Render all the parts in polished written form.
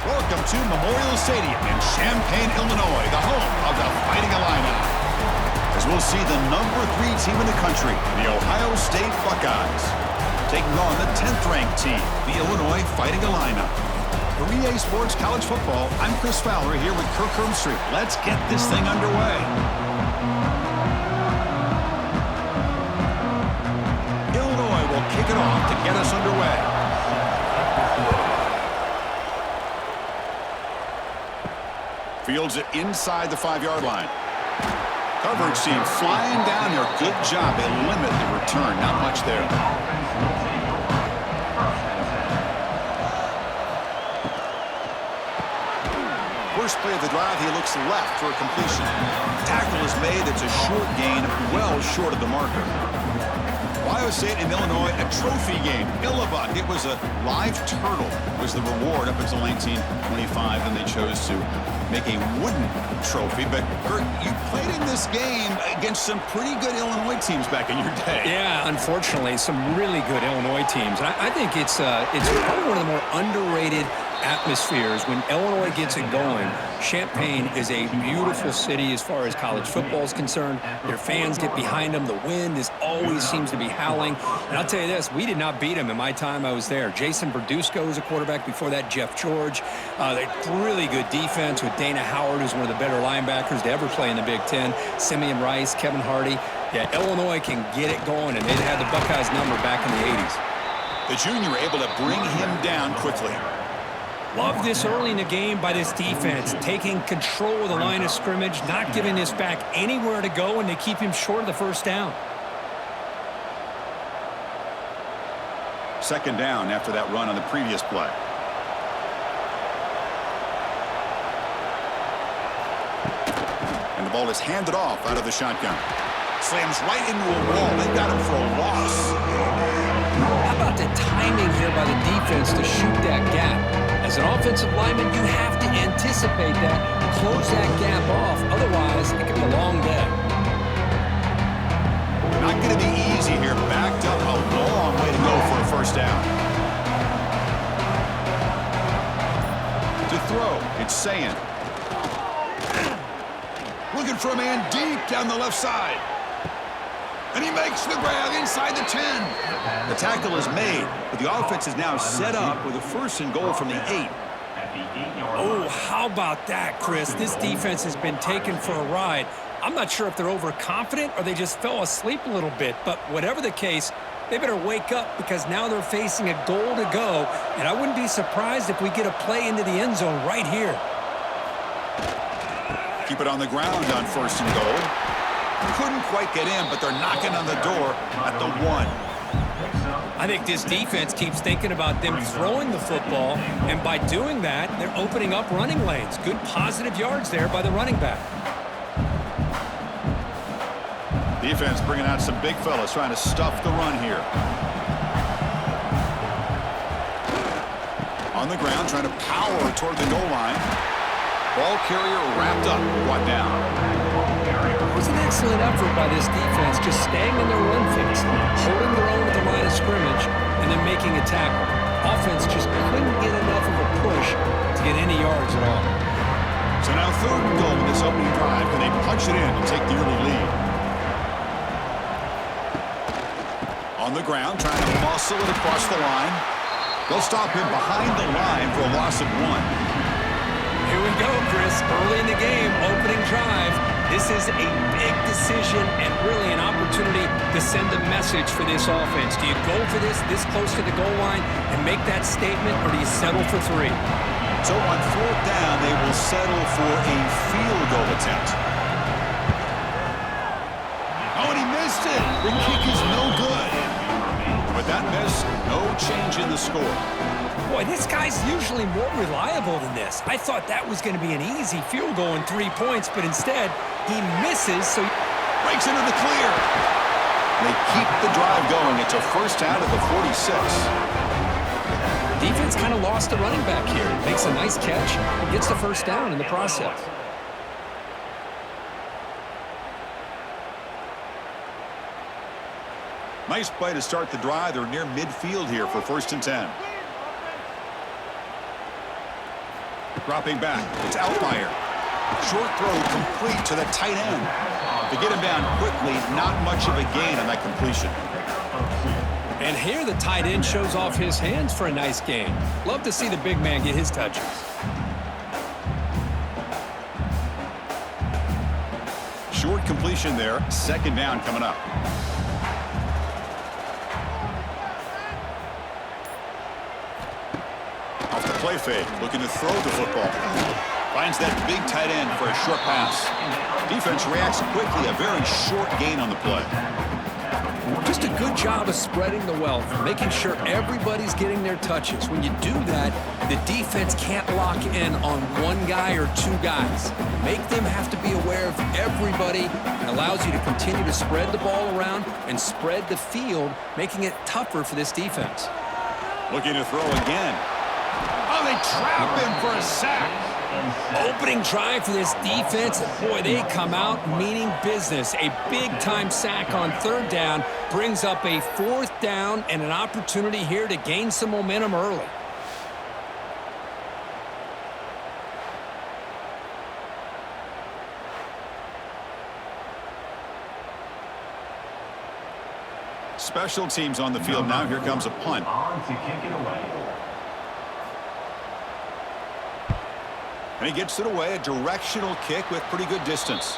Welcome to Memorial Stadium in Champaign, Illinois, the home of the Fighting Illini. As we'll see the #3 team in the country, the Ohio State Buckeyes, taking on the 10th-ranked team, the Illinois Fighting Illini. For EA Sports College Football, I'm Chris Fowler here with Kirk Hermstreet. Let's get this thing underway. Illinois will kick it off to get us underway. Fields it inside the 5-yard line. Coverage team flying down there. Good job. They limit the return. Not much there. First play of the drive, he looks left for a completion. Tackle is made. It's a short gain, well short of the marker. Ohio State and Illinois, a trophy game. Illabug, it was a live turtle, was the reward up until 1925, and they chose to make a wooden trophy. But, Kurt, you played in this game against some pretty good Illinois teams back in your day. Yeah, unfortunately, some really good Illinois teams. I think it's probably one of the more underrated atmospheres when Illinois gets it going. Champaign is a beautiful city as far as college football is concerned. Their fans get behind them. The wind always seems to be howling. And I'll tell you this, we did not beat them in my time I was there. Jason Berdusco was a quarterback. Before that, Jeff George. They really good defense with Dana Howard, who's one of the better linebackers to ever play in the Big Ten. Simeon Rice, Kevin Hardy. Yeah, Illinois can get it going, and they had the Buckeyes number back in the 80s. The junior able to bring him down quickly. Love this early in the game by this defense, taking control of the line of scrimmage, not giving this back anywhere to go, and they keep him short of the first down. Second down after that run on the previous play. And the ball is handed off out of the shotgun. Slams right into a wall. They got him for a loss. How about the timing here by the defense to shoot that gap? As an offensive lineman, you have to anticipate that, close that gap off. Otherwise, it could be a long day. Not going to be easy here. Backed up a long way to go for a first down. To throw, it's Sayin. Looking for a man deep down the left side. And he makes the grab inside the 10. The tackle is made, but the offense is now set up with a 1st and goal from the 8. Oh, how about that, Chris? This defense has been taken for a ride. I'm not sure if they're overconfident or they just fell asleep a little bit, but whatever the case, they better wake up because now they're facing a goal to go, and I wouldn't be surprised if we get a play into the end zone right here. Keep it on the ground on 1st and goal. Couldn't quite get in, but they're knocking on the door at the 1. I think this defense keeps thinking about them throwing the football, and by doing that, they're opening up running lanes. Good positive yards there by the running back. Defense bringing out some big fellas trying to stuff the run here. On the ground, trying to power toward the goal line. Ball carrier wrapped up, brought down. It was an excellent effort by this defense, just staying in their run fix, holding their own at the line of scrimmage, and then making a tackle. Offense just couldn't get enough of a push to get any yards at all. So now 3rd and goal in this opening drive. Can they punch it in and take the early lead? On the ground, trying to muscle it across the line. They'll stop him behind the line for a loss of 1. Here we go, Chris. Early in the game, opening drive. This is a big decision and really an opportunity to send a message for this offense. Do you go for this close to the goal line and make that statement, or do you settle for 3? So on 4th down, they will settle for a field goal attempt. Oh, and he missed it. The kick is no good. With that miss, no change in the score. Boy, this guy's usually more reliable than this. I thought that was going to be an easy field goal and 3 points, but instead, he misses, so he breaks into the clear. They keep the drive going. It's a first down at the 46. Defense kind of lost the running back here. Makes a nice catch and gets the first down in the process. Nice play to start the drive. They're near midfield here for 1st and 10. Dropping back. It's Outlier. Short throw complete to the tight end. To get him down quickly, not much of a gain on that completion. And here the tight end shows off his hands for a nice gain. Love to see the big man get his touches. Short completion there. Second down coming up. Off the play fake. Looking to throw the football. Finds that big tight end for a short pass. Defense reacts quickly. A very short gain on the play. Just a good job of spreading the wealth, making sure everybody's getting their touches. When you do that, the defense can't lock in on one guy or two guys. Make them have to be aware of everybody, and allows you to continue to spread the ball around and spread the field, making it tougher for this defense. Looking to throw again. Oh, they trap him for a sack. Opening drive for this defense, and boy, they come out meaning business. A big-time sack on third down brings up a fourth down and an opportunity here to gain some momentum early. Special teams on the field now. Here comes a punt. And he gets it away, a directional kick with pretty good distance.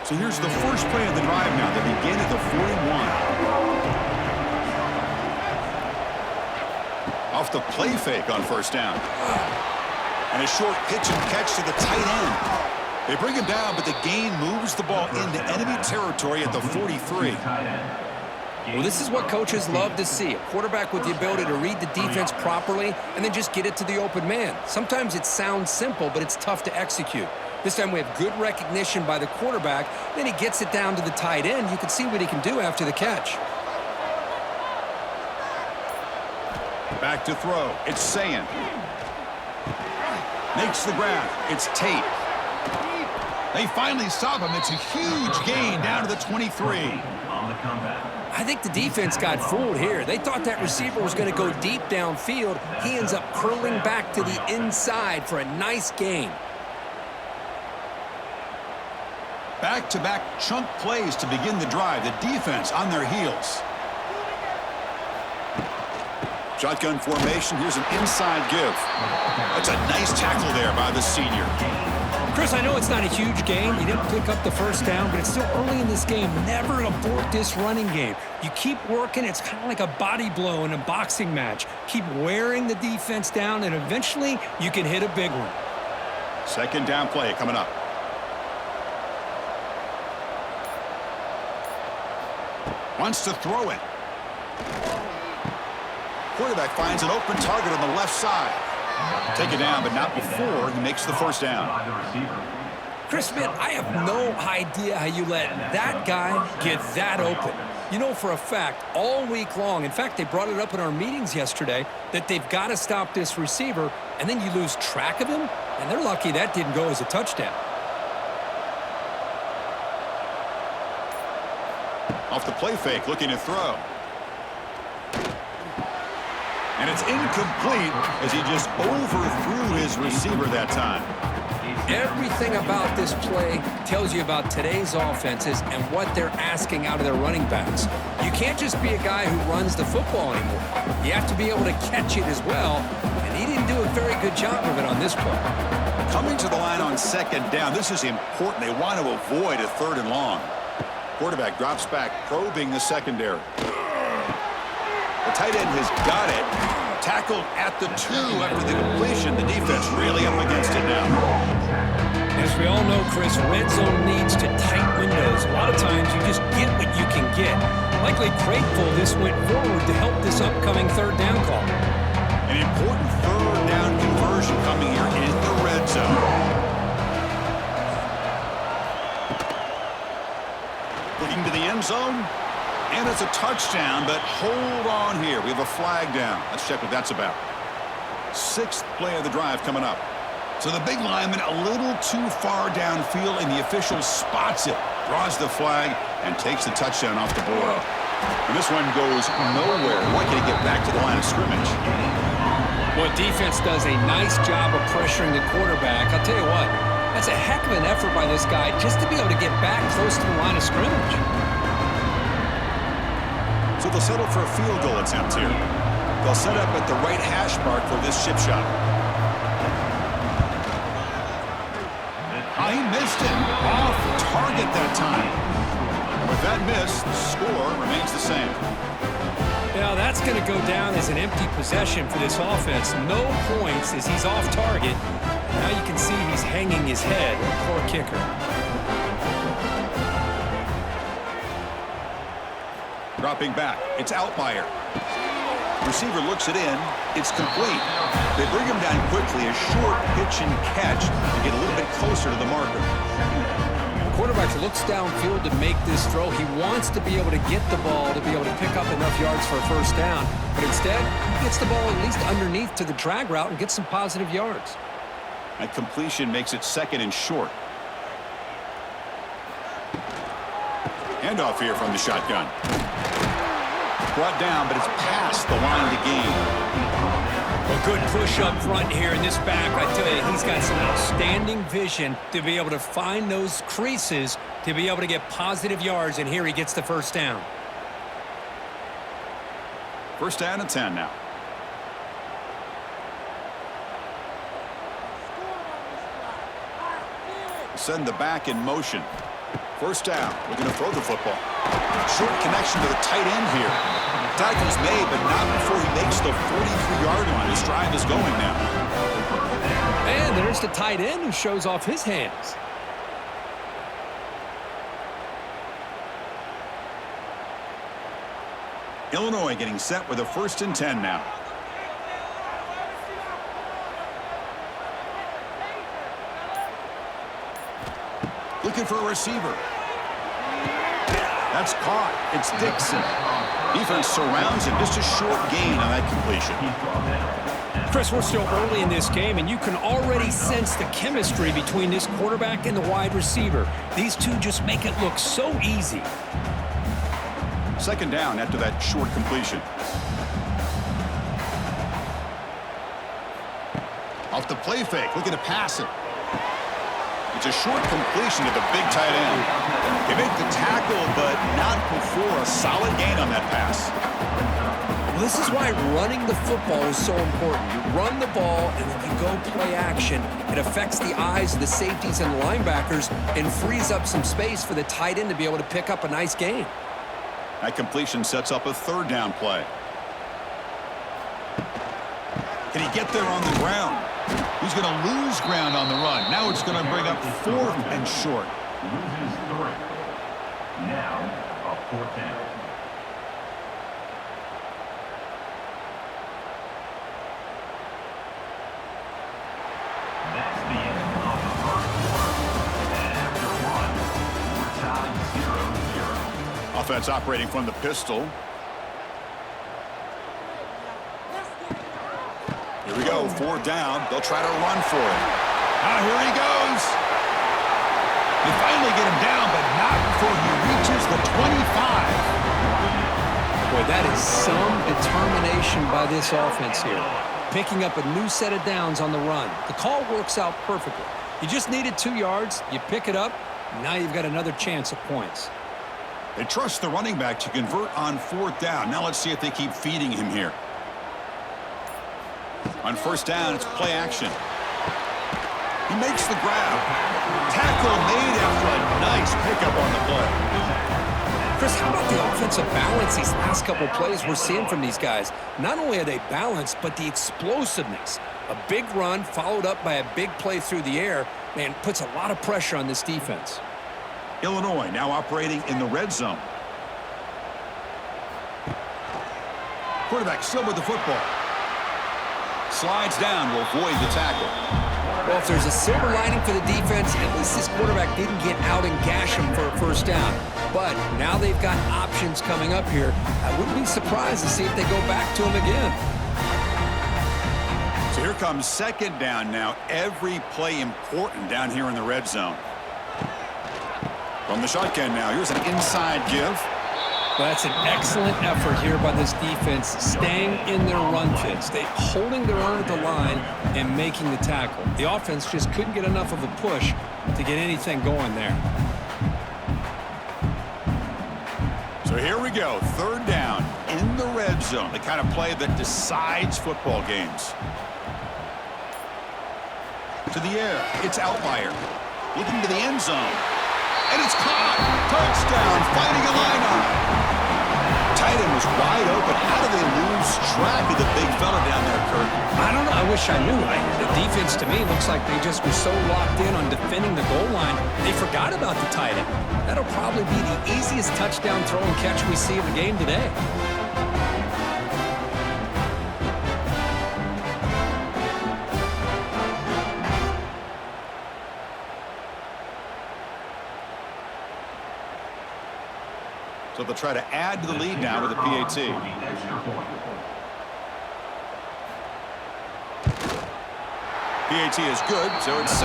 So here's the first play of the drive now. They begin at the 41. Off the play fake on first down. And a short pitch and catch to the tight end. They bring him down, but the gain moves the ball into enemy territory at the 43. Well, this is what coaches love to see. A quarterback with the ability to read the defense properly and then just get it to the open man. Sometimes it sounds simple, but it's tough to execute. This time we have good recognition by the quarterback. Then he gets it down to the tight end. You can see what he can do after the catch. Back to throw. It's Sayin. Makes the grab. It's Tate. They finally stop him. It's a huge gain down to the 23. I think the defense got fooled here. They thought that receiver was going to go deep downfield. He ends up curling back to the inside for a nice gain. Back-to-back chunk plays to begin the drive. The defense on their heels. Shotgun formation. Here's an inside give. That's a nice tackle there by the senior. Chris, I know it's not a huge game. You didn't pick up the first down, but it's still early in this game. Never abort this running game. You keep working. It's kind of like a body blow in a boxing match. Keep wearing the defense down, and eventually you can hit a big one. Second down play coming up. Wants to throw it. Quarterback finds an open target on the left side. Take it down, but not before he makes the first down. Chris Smith, I have no idea how you let that guy get that open. You know for a fact, all week long, in fact, they brought it up in our meetings yesterday, that they've got to stop this receiver, and then you lose track of him, and they're lucky that didn't go as a touchdown. Off the play fake, looking to throw. And it's incomplete as he just overthrew his receiver that time. Everything about this play tells you about today's offenses and what they're asking out of their running backs. You can't just be a guy who runs the football anymore. You have to be able to catch it as well, and he didn't do a very good job of it on this play. Coming to the line on second down, this is important. They want to avoid a third and long. Quarterback drops back, probing the secondary. The tight end has got it. Tackled at the 2 after the completion. The defense really up against it now. As we all know, Chris, red zone leads to tight windows. A lot of times you just get what you can get. Likely grateful this went forward to help this upcoming third down call. An important third down conversion coming here in the red zone. Looking to the end zone. And it's a touchdown, but hold on here. We have a flag down. Let's check what that's about. 6th play of the drive coming up. So the big lineman a little too far downfield, and the official spots it, draws the flag, and takes the touchdown off the board. And this one goes nowhere. Why can't he get back to the line of scrimmage? Well, defense does a nice job of pressuring the quarterback. I'll tell you what, that's a heck of an effort by this guy just to be able to get back close to the line of scrimmage. So they'll settle for a field goal attempt here. They'll set up at the right hash mark for this chip shot. He missed it. Off target that time. With that miss, the score remains the same. Now that's going to go down as an empty possession for this offense. No points as he's off target. Now you can see he's hanging his head. Poor kicker. Dropping back. It's Outlier. Receiver looks it in. It's complete. They bring him down quickly. A short pitch and catch to get a little bit closer to the marker. The quarterback looks downfield to make this throw. He wants to be able to get the ball to be able to pick up enough yards for a first down. But instead, he gets the ball at least underneath to the drag route and gets some positive yards. That completion makes it second and short. Handoff here from the shotgun. Brought down, but it's past the line to gain. A good push up front here in this back. I tell you, he's got some outstanding vision to be able to find those creases to be able to get positive yards, and here he gets the first down. First down and 10 now. Send the back in motion. First down. We're going to throw the football. Short connection to the tight end here. Tackle's made, but not before he makes the 43-yard line. His drive is going now. And there's the tight end who shows off his hands. Illinois getting set with a first and 10 now. Looking for a receiver. That's caught. It's Dixon. Defense surrounds him. Just a short gain on that completion. Chris, we're still early in this game, and you can already sense the chemistry between this quarterback and the wide receiver. These two just make it look so easy. Second down after that short completion. Off the play fake, looking to pass it. It's a short completion to the big tight end. They make the tackle, but not before a solid gain on that pass. Well, this is why running the football is so important. You run the ball, and then you go play action. It affects the eyes of the safeties and linebackers and frees up some space for the tight end to be able to pick up a nice gain. That completion sets up a third down play. Can he get there on the ground? He's going to lose ground on the run. Now it's going to bring up fourth and short. Loses 3. Now a fourth down. That's the end of the first quarter. And after 1, we're tied 0-0. Offense operating from the pistol. Here we go, fourth down. They'll try to run for it. Here he goes. They finally get him down, but not before he reaches the 25. Boy, that is some determination by this offense here. Picking up a new set of downs on the run. The call works out perfectly. You just needed 2 yards. You pick it up. Now you've got another chance at points. They trust the running back to convert on fourth down. Now let's see if they keep feeding him here. On first down, it's play action. He makes the grab. Tackle made after a nice pickup on the play. Chris, how about the offensive balance these last couple plays we're seeing from these guys? Not only are they balanced, but the explosiveness. A big run followed up by a big play through the air, man, puts a lot of pressure on this defense. Illinois now operating in the red zone. Quarterback still with the football. Slides down to avoid the tackle. Well, if there's a silver lining for the defense, at least this quarterback didn't get out and gash him for a first down. But now they've got options coming up here. I wouldn't be surprised to see if they go back to him again. So here comes second down now. Every play important down here in the red zone. From the shotgun now, here's an inside give. Well, that's an excellent effort here by this defense, staying in their run fit, holding their own at the line and making the tackle. The offense just couldn't get enough of a push to get anything going there. So here we go, third down in the red zone, the kind of play that decides football games. To the air, it's Outlier, looking to the end zone, and it's caught. Touchdown, fighting a lineout. Tight end was wide open. How do they lose track of the big fella down there, Kurt? I don't know. I wish I knew. The defense, to me, looks like they just were so locked in on defending the goal line, they forgot about the tight end. That'll probably be the easiest touchdown throw and catch we see in the game today. So they'll try to add to the lead now with a PAT. PAT is good, so it's 7-0.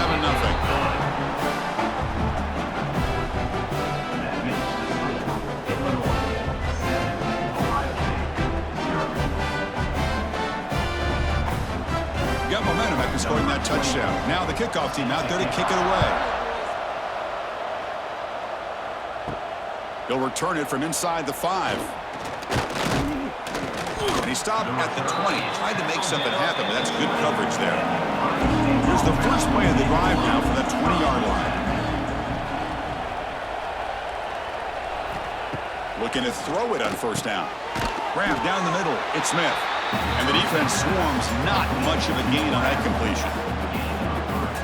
Got momentum after scoring that touchdown. Now the kickoff team out there to kick it away. He'll return it from inside the 5. And he stopped at the 20. Tried to make something happen, but that's good coverage there. Here's the first play of the drive now from that 20-yard line. Looking to throw it on first down. Grab down the middle. It's Smith. And the defense swarms. Not much of a gain on that completion.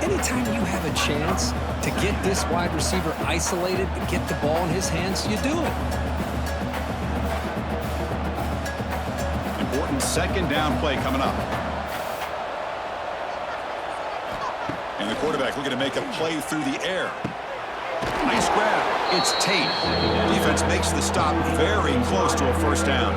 Anytime you have a chance to get this wide receiver isolated and get the ball in his hands, you do it. Important second down play coming up. And the quarterback looking to make a play through the air. Nice grab. It's Tate. Defense makes the stop very close to a first down.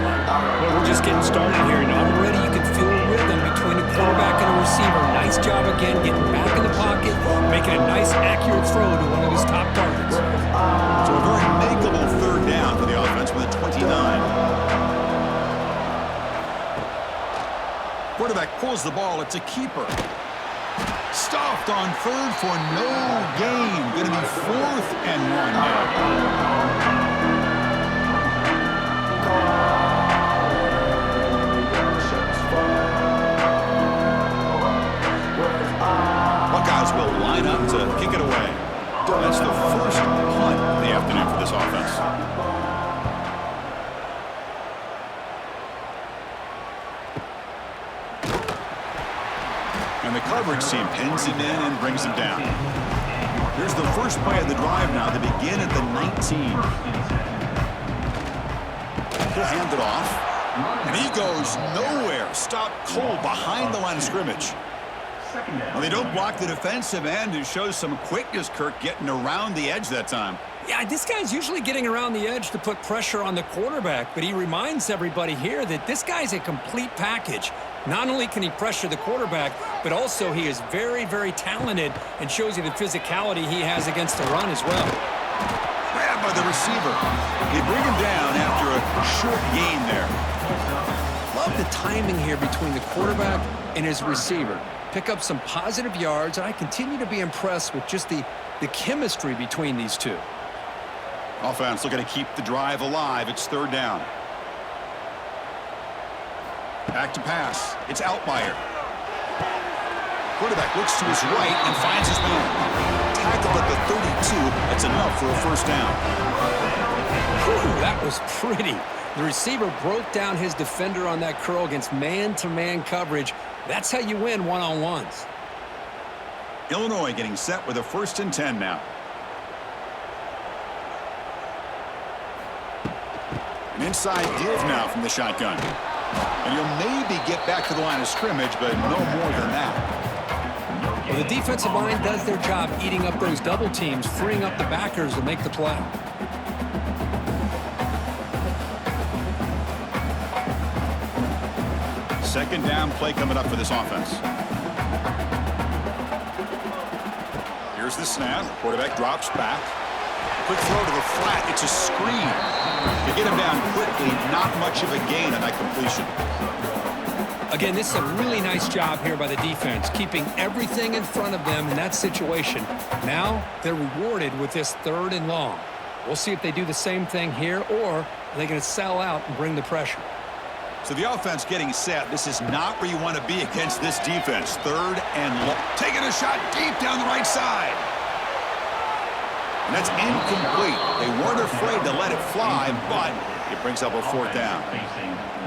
Well, we're just getting started here, and already you can feel a rhythm between the quarterback and the receiver. Nice job again getting back in the pocket, making a nice, accurate throw to one of his top targets. So a very makeable third down for the offense with a 29. Quarterback pulls the ball. It's a keeper. Stuffed on third for no gain. Going to be 4th and 1 now. Buckeyes will line up to kick it away. That's the first punt of the afternoon for this offense. And the coverage team pins him in and brings him down. Here's the first play of the drive now. They begin at the 19. He'll hand it off. And he goes nowhere. Stopped cold behind the line of scrimmage. Well, they don't block the defensive end, who shows some quickness, Kirk, getting around the edge that time. Yeah, this guy's usually getting around the edge to put pressure on the quarterback, but he reminds everybody here that this guy's a complete package. Not only can he pressure the quarterback, but also he is very, very talented and shows you the physicality he has against the run as well. Grabbed by the receiver. They bring him down after a short gain there. Love the timing here between the quarterback and his receiver. Pick up some positive yards, and I continue to be impressed with just the chemistry between these two. Offense looking to keep the drive alive. It's third down. Back to pass. It's Outlier. Quarterback looks to his right and finds his man. Tackled at the 32. That's enough for a first down. Whew, that was pretty. The receiver broke down his defender on that curl against man-to-man coverage. That's how you win one-on-ones. Illinois getting set with a 1st and 10 now. An inside give now from the shotgun. And you'll maybe get back to the line of scrimmage, but no more than that. Well, the defensive line does their job eating up those double teams, freeing up the backers to make the play. Second down play coming up for this offense. Here's the snap. Quarterback drops back. Quick throw to the flat. It's a screen. To get him down quickly, not much of a gain on that completion. Again, this is a really nice job here by the defense, keeping everything in front of them in that situation. Now they're rewarded with this 3rd and long. We'll see if they do the same thing here, or are they going to sell out and bring the pressure. So the offense getting set. This is not where you want to be against this defense. 3rd and long. Taking a shot deep down the right side. And that's incomplete. They weren't afraid to let it fly, but it brings up a 4th down.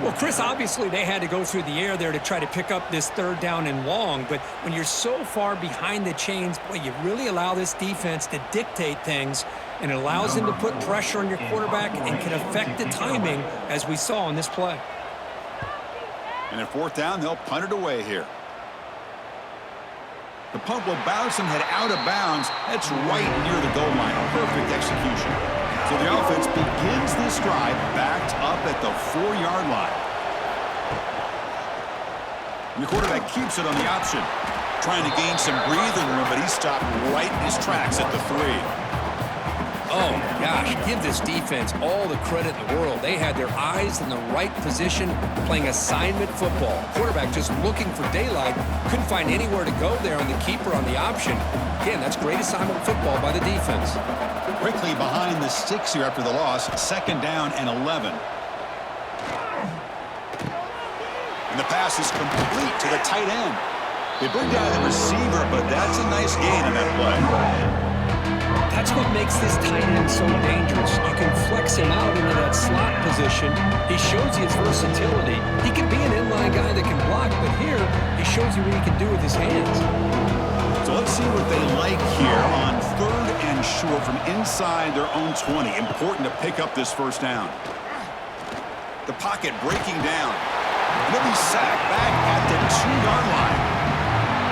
Well, Chris, obviously they had to go through the air there to try to pick up this 3rd down and long, but when you're so far behind the chains, boy, you really allow this defense to dictate things, and it allows them to put pressure on your quarterback and can affect the timing, as we saw in this play. And at 4th down, they'll punt it away here. The punt will bounce and head out of bounds. That's right near the goal line. Perfect execution. So the offense begins this drive backed up at the 4-yard line. And the quarterback keeps it on the option. Trying to gain some breathing room, but he stopped right in his tracks at the 3. Oh, gosh, give this defense all the credit in the world. They had their eyes in the right position, playing assignment football. Quarterback just looking for daylight, couldn't find anywhere to go there on the keeper on the option. Again, that's great assignment football by the defense. Quickly behind the sticks here after the loss, 2nd down and 11. And the pass is complete to the tight end. They bring down the receiver, but that's a nice gain on that play. That's what makes this tight end so dangerous. You can flex him out into that slot position. He shows you his versatility. He can be an inline guy that can block, but here he shows you what he can do with his hands. So let's see what they like here on 3rd and short from inside their own 20. Important to pick up this 1st down. The pocket breaking down. And they'll be sacked back at the 2-yard line.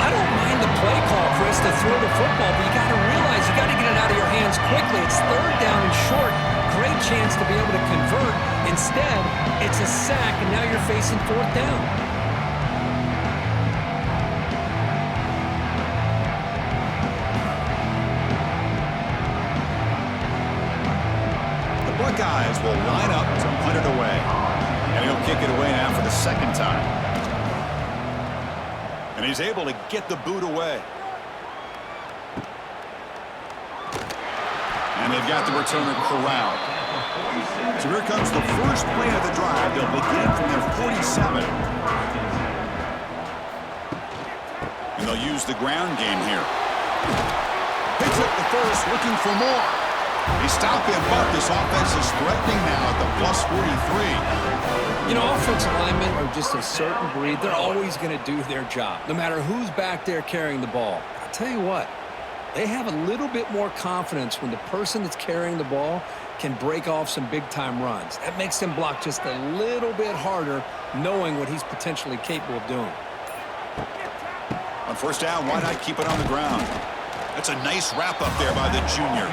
I don't mind the play call, Chris, to throw the football, but you got to realize you got to get it out of your hands quickly. It's 3rd down and short. Great chance to be able to convert. Instead, it's a sack, and now you're facing 4th down. The Buckeyes will line up to punt it away. And he'll kick it away now for the 2nd time. And he's able to get the boot away. And they've got the returner corralled. So here comes the first play of the drive. They'll begin from their 47. And they'll use the ground game here. Picks up the first, looking for more. They stop him, but this offense is threatening now at the plus 43. You know, offensive linemen are just a certain breed. They're always going to do their job, no matter who's back there carrying the ball. I'll tell you what, they have a little bit more confidence when the person that's carrying the ball can break off some big-time runs. That makes them block just a little bit harder, knowing what he's potentially capable of doing. On 1st down, why not keep it on the ground? That's a nice wrap up there by the junior.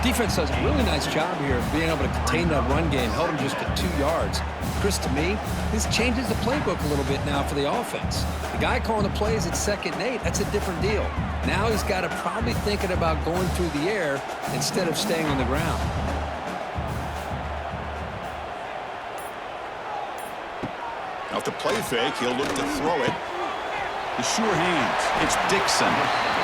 Defense does a really nice job here of being able to contain that run game, held him just to 2 yards. Chris, to me, this changes the playbook a little bit now for the offense. The guy calling the plays at 2nd and 8, that's a different deal. Now he's got to probably thinking about going through the air instead of staying on the ground. Off the play fake, he'll look to throw it. The sure hands. It's Dixon.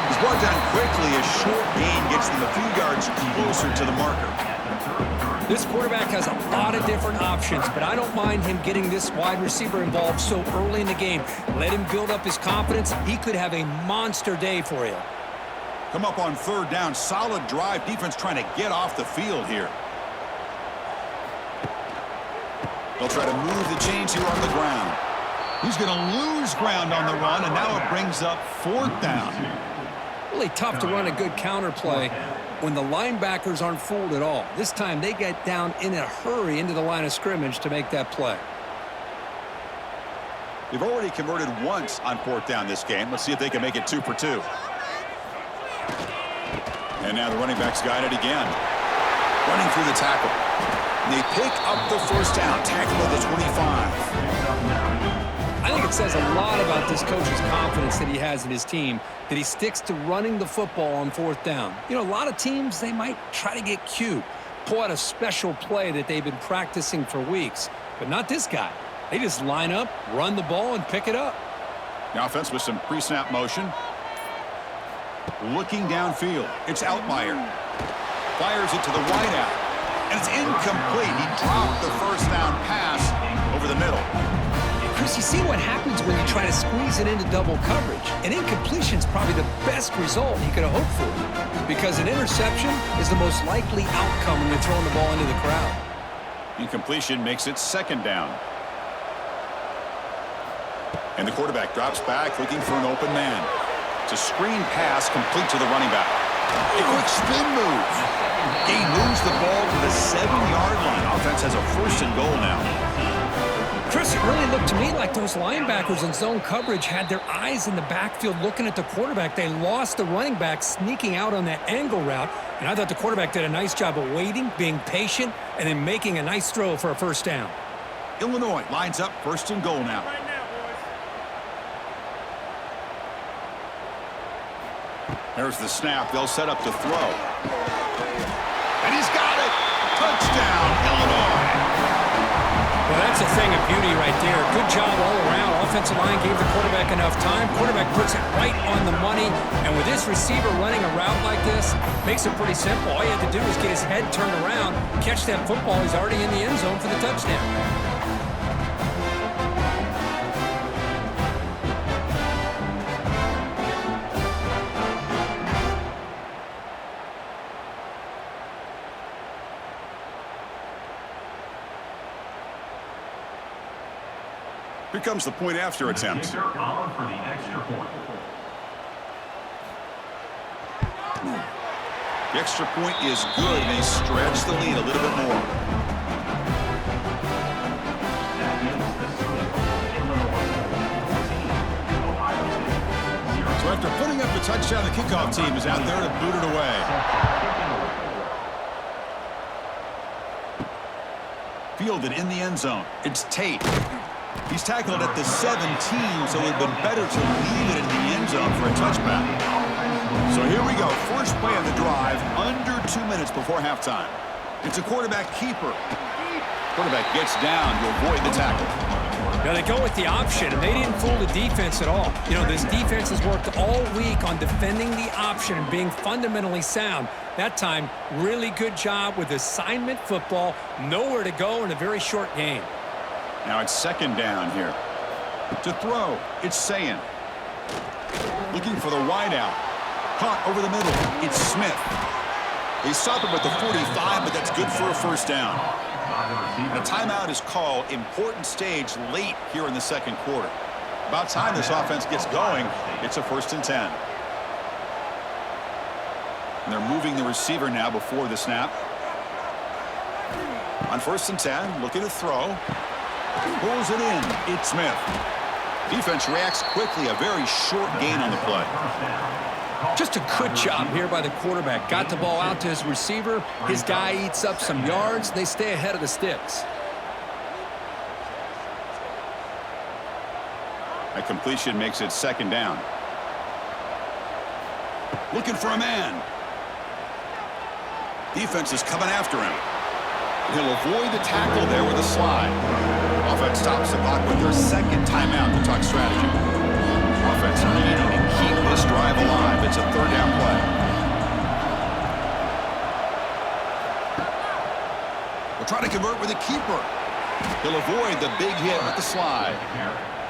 He's brought down quickly. A short gain gets them a few yards closer to the marker. This quarterback has a lot of different options, but I don't mind him getting this wide receiver involved so early in the game. Let him build up his confidence. He could have a monster day for you. Come up on 3rd down. Solid drive. Defense trying to get off the field here. They'll try to move the chains here on the ground. He's going to lose ground on the run, and now it brings up 4th down. Really tough to run a good counter play when the linebackers aren't fooled at all. This time they get down in a hurry into the line of scrimmage to make that play. They've already converted once on 4th down this game. Let's see if they can make it 2 for 2. And now the running back's got it again. Running through the tackle. They pick up the 1st down. Tackle at the 25. I think think it says a lot about this coach's confidence that he has in his team, that he sticks to running the football on 4th down. You know, a lot of teams, they might try to get cute, pull out a special play that they've been practicing for weeks, but not this guy. They just line up, run the ball, and pick it up. The offense with some pre-snap motion. Looking downfield. It's Outlier. Fires it to the wideout. And it's incomplete. He dropped the first down pass over the middle. Chris, you see what happens when you try to squeeze it into double coverage. An incompletion is probably the best result you could have hoped for, because an interception is the most likely outcome when you're throwing the ball into the crowd. Incompletion makes it 2nd down. And the quarterback drops back looking for an open man. It's a screen pass complete to the running back. A quick spin move. He moves the ball to the 7-yard line. Offense has a 1st and goal now. Chris, it really looked to me like those linebackers in zone coverage had their eyes in the backfield looking at the quarterback. They lost the running back sneaking out on that angle route, and I thought the quarterback did a nice job of waiting, being patient, and then making a nice throw for a 1st down. Illinois lines up 1st and goal now. There's the snap. They'll set up to throw. And he's got it. Touchdown, Illinois. Well, that's a thing of beauty right there. Good job all around. Offensive line gave the quarterback enough time. Quarterback puts it right on the money. And with this receiver running a route like this, makes it pretty simple. All you have to do is get his head turned around, catch that football. He's already in the end zone for the touchdown. Here comes the point after attempt. Kicker on for the extra point. The extra point is good, and they stretch the lead a little bit more. That ends the split. Illinois 14, Ohio State 0. So after putting up the touchdown, the kickoff team is out there to boot it away. Fielded in the end zone. It's Tate. He's tackled at the 17, so it would have been better to leave it in the end zone for a touchback. So here we go. First play of the drive, under 2 minutes before halftime. It's a quarterback keeper. Quarterback gets down to avoid the tackle. Now they go with the option, and they didn't fool the defense at all. You know, this defense has worked all week on defending the option and being fundamentally sound. That time, really good job with assignment football. Nowhere to go in a very short game. Now it's 2nd down here. To throw, it's Sayin. Looking for the wideout. Caught over the middle. It's Smith. They stop him at the 45, but that's good for a 1st down. And a timeout is called. Important stage late here in the 2nd quarter. About time this offense gets going. It's a 1st and 10. And they're moving the receiver now before the snap. On 1st and 10, looking to throw. Pulls it in. It's Smith. Defense reacts quickly. A very short gain on the play. Just a good job here by the quarterback. Got the ball out to his receiver. His guy eats up some yards. They stay ahead of the sticks. A completion makes it 2nd down. Looking for a man. Defense is coming after him. He'll avoid the tackle there with a slide. Offense stops the clock with their 2nd timeout to talk strategy. Offense needing to keep this drive alive. It's a 3rd down play. We'll try to convert with a keeper. He'll avoid the big hit with the slide.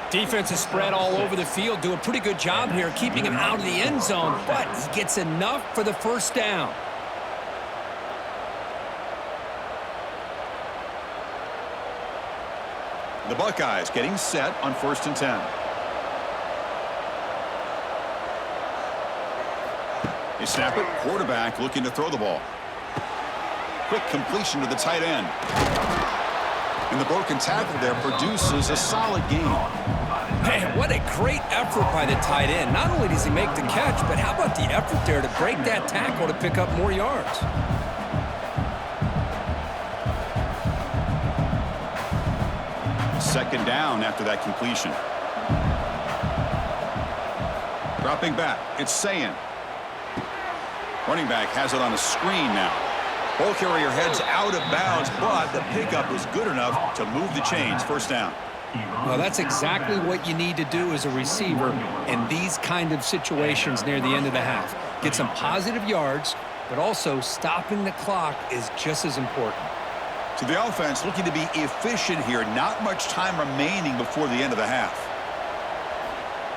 Defense is spread all over the field. Do a pretty good job here keeping him out of the end zone, but he gets enough for the 1st down. The Buckeyes getting set on 1st and 10. They snap it. Quarterback looking to throw the ball. Quick completion to the tight end. And the broken tackle there produces a solid gain. Man, what a great effort by the tight end. Not only does he make the catch, but how about the effort there to break that tackle to pick up more yards? 2nd down after that completion. Dropping back, it's Sayin. Running back has it on a screen now. Ball carrier heads out of bounds, but the pickup is good enough to move the chains. First down. Well, that's exactly what you need to do as a receiver in these kind of situations near the end of the half. Get some positive yards, but also stopping the clock is just as important. So the offense looking to be efficient here. Not much time remaining before the end of the half.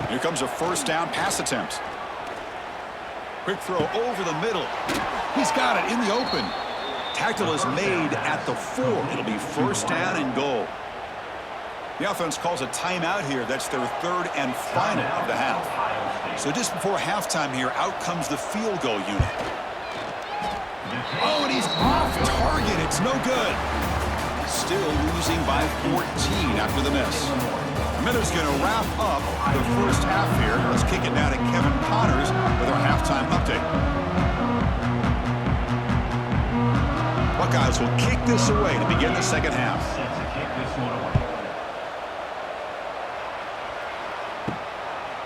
Here comes a first down pass attempt. Quick throw over the middle. He's got it in the open. Tackle is made at the 4. It'll be first down and goal. The offense calls a timeout here. That's their third and final of the half. So just before halftime here, out comes the field goal unit. Oh, and he's off target. It's no good. Still losing by 14 after the miss. Miller's going to wrap up the first half here. Let's kick it now to Kevin Connors with our halftime update. Buckeyes will kick this away to begin the second half.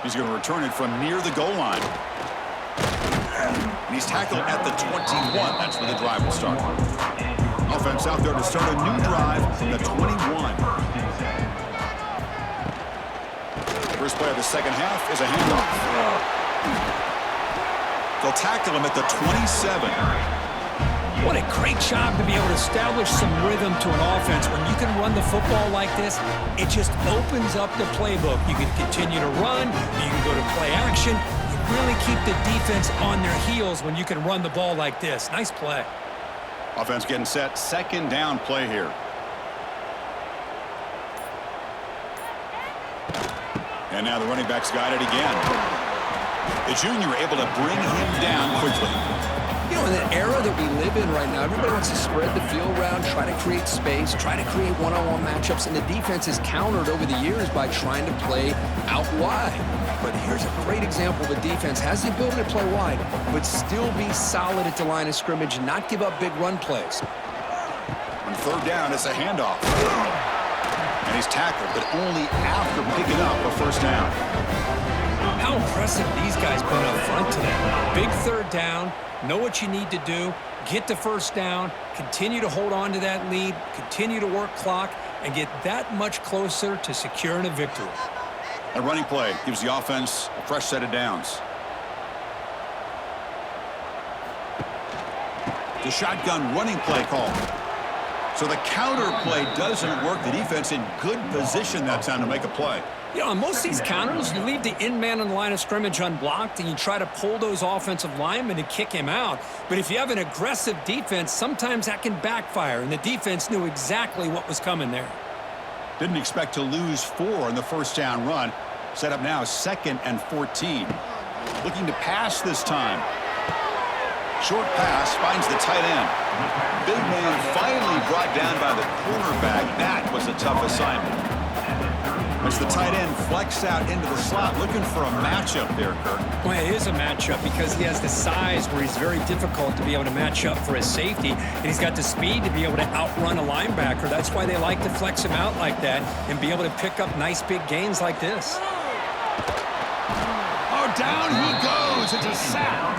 He's going to return it from near the goal line. And he's tackled at the 21. That's where the drive will start. Offense out there to start a new drive from the 21. First play of the second half is a handoff. They'll tackle him at the 27. What a great job to be able to establish some rhythm to an offense. When you can run the football like this, it just opens up the playbook. You can continue to run. You can go to play action. You really keep the defense on their heels when you can run the ball like this. Nice play. Offense getting set. Second down play here. And now the running back's got it again. The junior able to bring him down quickly. You know, in the era that we live in right now, everybody wants to spread the field around, try to create space, try to create one-on-one matchups, and the defense is countered over the years by trying to play out wide. But here's a great example. The defense has the ability to play wide, but still be solid at the line of scrimmage and not give up big run plays. On third down, it's a handoff. And he's tackled, but only after picking up a first down. How impressive these guys been up front today. Big third down. Know what you need to do, get the first down, continue to hold on to that lead, continue to work clock, and get that much closer to securing a victory. A running play gives the offense a fresh set of downs. The shotgun running play call. So the counter play doesn't work. The defense in good position that time to make a play. You know, on most of these counters, you leave the in-man on the line of scrimmage unblocked, and you try to pull those offensive linemen and kick him out. But if you have an aggressive defense, sometimes that can backfire, and the defense knew exactly what was coming there. Didn't expect to lose 4 in the first down run. Set up now 2nd and 14. Looking to pass this time. Short pass finds the tight end. Big man finally brought down by the cornerback. That was a tough assignment. As the tight end flex out into the slot, looking for a matchup there, Kirk. Well, it is a matchup because he has the size where he's very difficult to be able to match up for his safety, and he's got the speed to be able to outrun a linebacker. That's why they like to flex him out like that and be able to pick up nice big gains like this. Oh, down he goes. It's a sack.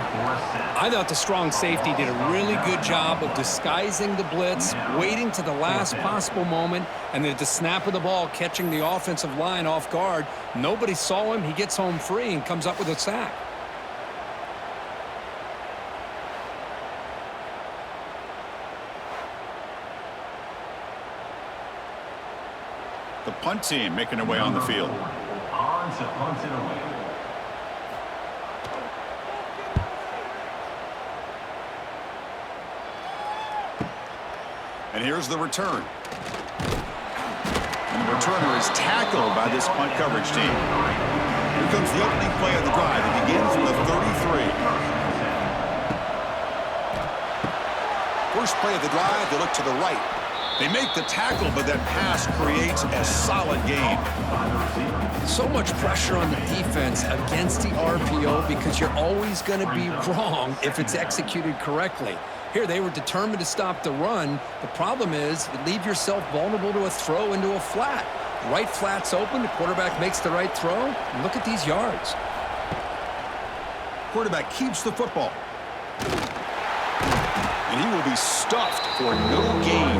I thought the strong safety did a really good job of disguising the blitz, waiting to the last possible moment, and then at the snap of the ball, catching the offensive line off guard. Nobody saw him. He gets home free and comes up with a sack. The punt team making their way on the field. On to punt it away. And here's the return. And the returner is tackled by this punt coverage team. Here comes the opening play of the drive. It begins from the 33. First play of the drive, they look to the right. They make the tackle, but that pass creates a solid gain. So much pressure on the defense against the RPO because you're always going to be wrong if it's executed correctly. Here, they were determined to stop the run. The problem is you leave yourself vulnerable to a throw into a flat. Right flat's open. The quarterback makes the right throw. And look at these yards. Quarterback keeps the football. And he will be stuffed for no gain.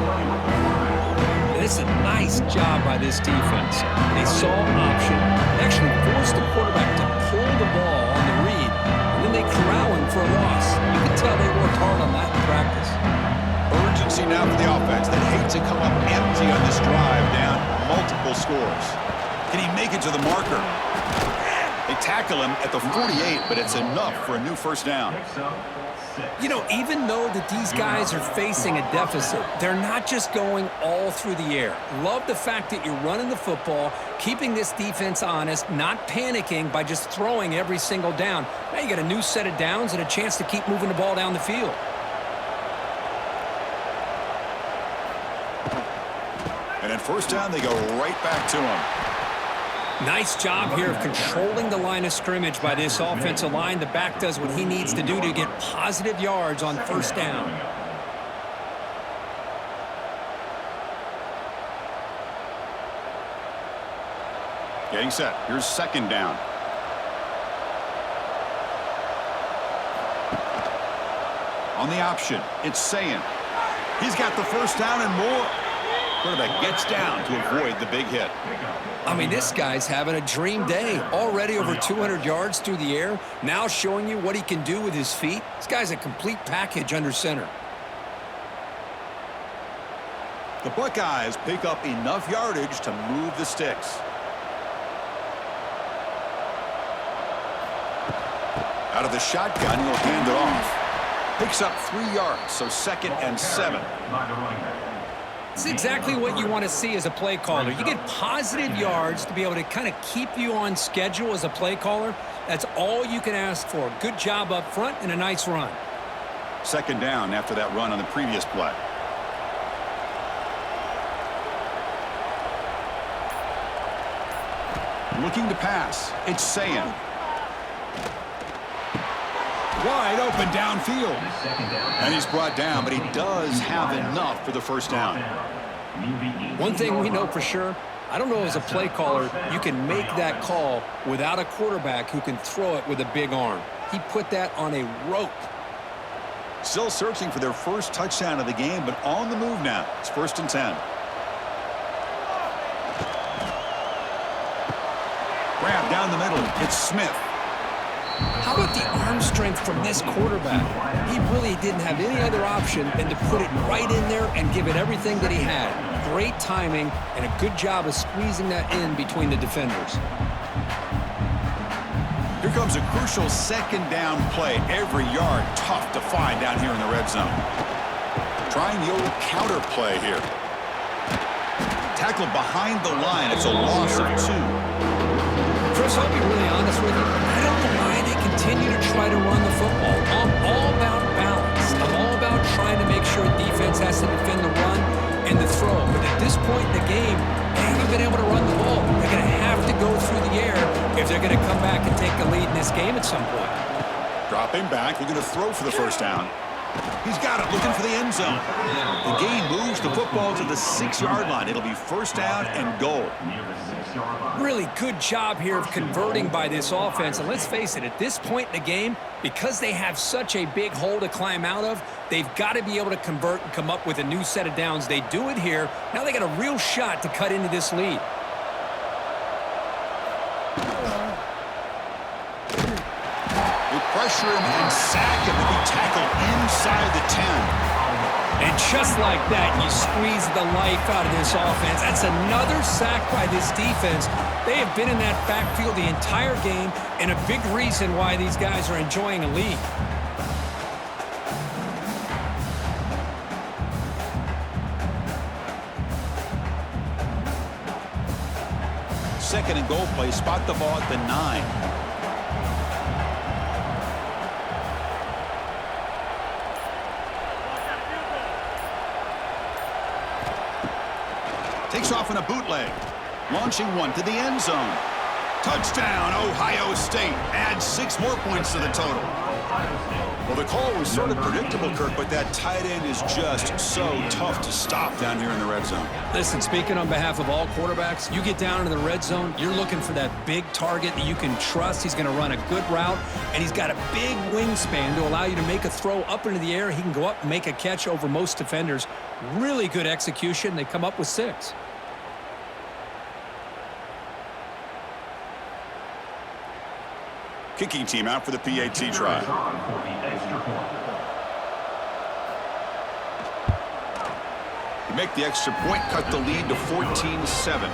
This is a nice job by this defense. They saw option, actually forced the quarterback to pull the ball on the read, and then they corral him for a loss. You can tell they worked hard on that in practice. Urgency now for the offense. They hate to come up empty on this drive, down multiple scores. Can he make it to the marker? They tackle him at the 48, but it's enough for a new first down. You know, even though that these guys are facing a deficit, they're not just going all through the air. Love the fact that you're running the football, keeping this defense honest, not panicking by just throwing every single down. Now you got a new set of downs and a chance to keep moving the ball down the field. And at first down, they go right back to him. Nice job here of controlling the line of scrimmage by this offensive line. The back does what he needs to do to get positive yards on first down. Getting set. Here's second down. On the option, it's Sayin. He's got the first down and more. Quarterback gets down to avoid the big hit. I mean, this guy's having a dream day. Already over 200 yards through the air. Now showing you what he can do with his feet. This guy's a complete package under center. The Buckeyes pick up enough yardage to move the sticks. Out of the shotgun, he'll hand it off. Picks up 3 yards, so 2nd and 7. It's exactly what you want to see as a play caller. You get positive yards to be able to kind of keep you on schedule as a play caller. That's all you can ask for. Good job up front and a nice run. 2nd down after that run on the previous play. Looking to pass. It's Sayin. Wide open downfield. And he's brought down, but he does have enough for the first down. One thing we know for sure, I don't know as a play caller, you can make that call without a quarterback who can throw it with a big arm. He put that on a rope. Still searching for their first touchdown of the game, but on the move now. It's 1st and 10. Grab down the middle. It's Smith. How about the arm strength from this quarterback? He really didn't have any other option than to put it right in there and give it everything that he had. Great timing and a good job of squeezing that in between the defenders. Here comes a crucial 2nd down play. Every yard tough to find down here in the red zone. Trying the old counter play here. Tackled behind the line. It's a loss of 2. Chris, I'll be really honest with you. I don't know why they continue to try to run the football. I'm all about balance. I'm all about trying to make sure defense has to defend the run and the throw. But at this point in the game, they haven't been able to run the ball. They're going to have to go through the air if they're going to come back and take the lead in this game at some point. Dropping back, looking to throw for the first down. He's got it, looking for the end zone. The game moves the football to the 6-yard line. It'll be first down and goal. Really good job here of converting by this offense. And let's face it, at this point in the game, because they have such a big hole to climb out of, they've got to be able to convert and come up with a new set of downs. They do it here. Now they got a real shot to cut into this lead. They pressure him and sack him to be tackled inside the 10. And just like that, you squeeze the life out of this offense. That's another sack by this defense. They have been in that backfield the entire game, and a big reason why these guys are enjoying a lead. Second and goal play, spot the ball at the 9. Takes off in a bootleg. Launching one to the end zone. Touchdown, Ohio State. Add 6 more points to the total. Well, the call was sort of predictable, Kirk, but that tight end is just so tough to stop down here in the red zone. Listen, speaking on behalf of all quarterbacks, you get down into the red zone, you're looking for that big target that you can trust. He's going to run a good route, and he's got a big wingspan to allow you to make a throw up into the air. He can go up and make a catch over most defenders. Really good execution. They come up with 6. Kicking team out for the PAT try. You make the extra point, cut the lead to 14-7.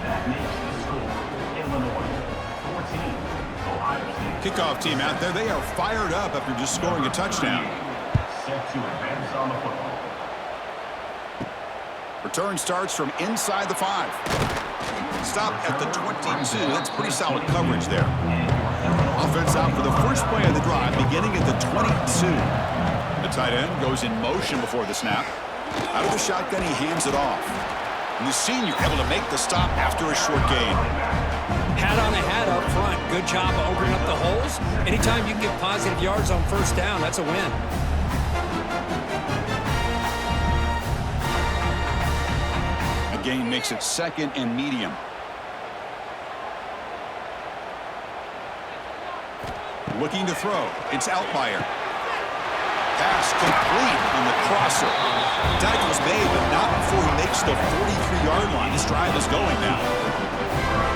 That makes the score Illinois 14, Ohio State. Kickoff team out there. They are fired up after just scoring a touchdown. Set to advance on the football. Return starts from inside the 5. Stop at the 22. That's pretty solid coverage there. Offense out for the first play of the drive, beginning at the 22. The tight end goes in motion before the snap. Out of the shotgun, he hands it off. And the senior able to make the stop after a short gain. Hat on a hat up front. Good job of opening up the holes. Anytime you can get positive yards on first down, that's a win. A gain makes it 2nd and medium. Looking to throw. It's Outlier. Pass complete on the crosser. Tackle's made, but not before he makes the 43-yard line. This drive is going now.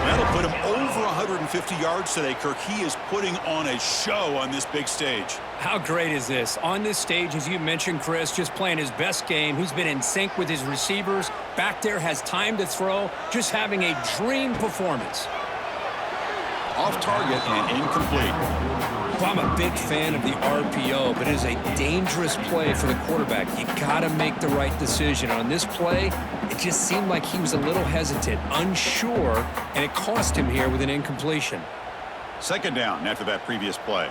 That'll put him over 150 yards today, Kirk. He is putting on a show on this big stage. How great is this? On this stage, as you mentioned, Chris, just playing his best game. He's been in sync with his receivers. Back there, has time to throw. Just having a dream performance. Off target and incomplete. Well, I'm a big fan of the RPO, but it is a dangerous play for the quarterback. You got to make the right decision. On this play, it just seemed like he was a little hesitant, unsure, and it cost him here with an incompletion. 2nd down after that previous play.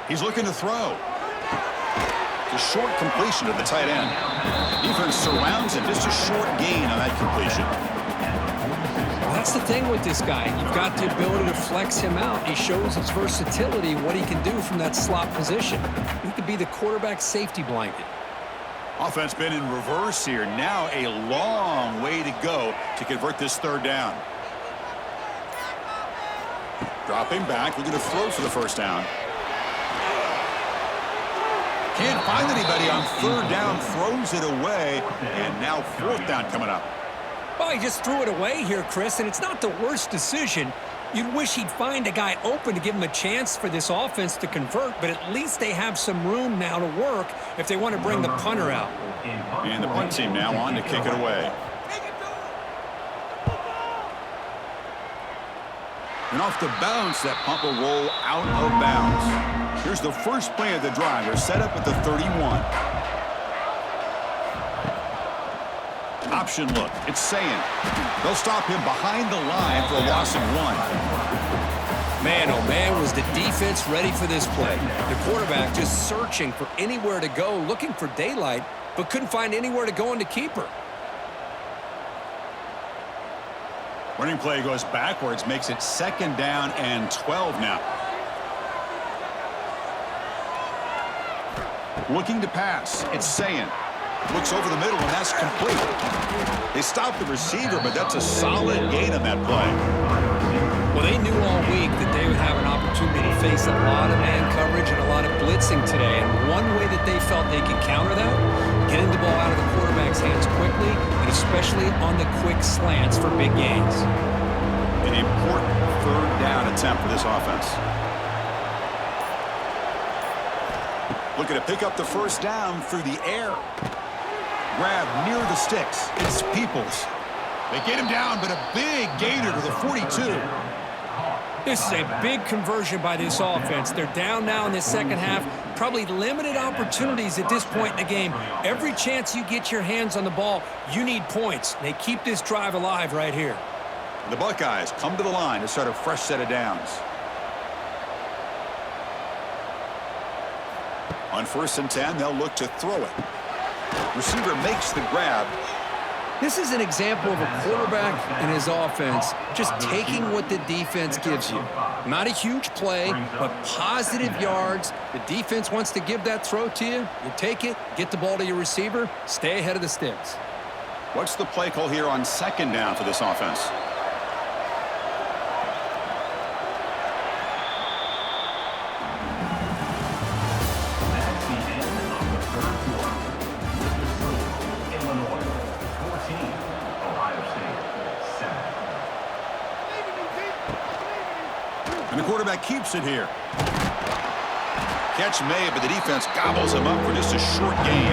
He's looking to throw. The short completion to the tight end. Defense surrounds him. Just a short gain on that completion. Well, that's the thing with this guy. You've got the ability to flex him out. He shows his versatility, what he can do from that slot position. He could be the quarterback safety blanket. Offense been in reverse here. Now a long way to go to convert this 3rd down. Dropping back, looking to throw for the first down. Can't find anybody on 3rd down, throws it away, and now 4th down coming up. Well, he just threw it away here, Chris, and it's not the worst decision. You'd wish he'd find a guy open to give him a chance for this offense to convert, but at least they have some room now to work if they want to bring the punter out. And the punt team now on to kick it away. And off the bounce, that punt will roll out of bounds. Here's the first play of the drive. They're set up at the 31. Option look. It's saying they'll stop him behind the line for a loss of 1. Man, oh man, was the defense ready for this play. The quarterback just searching for anywhere to go, looking for daylight, but couldn't find anywhere to go into keeper. Running play goes backwards, makes it 2nd down and 12 now. Looking to pass. It's saying. Looks over the middle, and that's complete. They stopped the receiver, but that's a solid gain on that play. Well, they knew all week that they would have an opportunity to face a lot of man coverage and a lot of blitzing today. And one way that they felt they could counter that, getting the ball out of the quarterback's hands quickly, and especially on the quick slants for big gains. An important 3rd down attempt for this offense. Looking to pick up the first down through the air. Grab near the sticks. It's Peoples. They get him down, but a big gainer to the 42. This is a big conversion by this offense. They're down now in the 2nd half. Probably limited opportunities at this point in the game. Every chance you get your hands on the ball, you need points. They keep this drive alive right here. The Buckeyes come to the line to start a fresh set of downs. On 1st and 10, they'll look to throw it. Receiver makes the grab. This is an example of a quarterback and his offense just taking what the defense gives you. Not a huge play, but positive yards. The defense wants to give that throw to you. You take it, get the ball to your receiver, stay ahead of the sticks. What's the play call here on second down for this offense? That's the end of the third quarter. Minnesota, Illinois, 14. Ohio State, 7. And the quarterback keeps it here. Catch made, but the defense gobbles him up for just a short gain.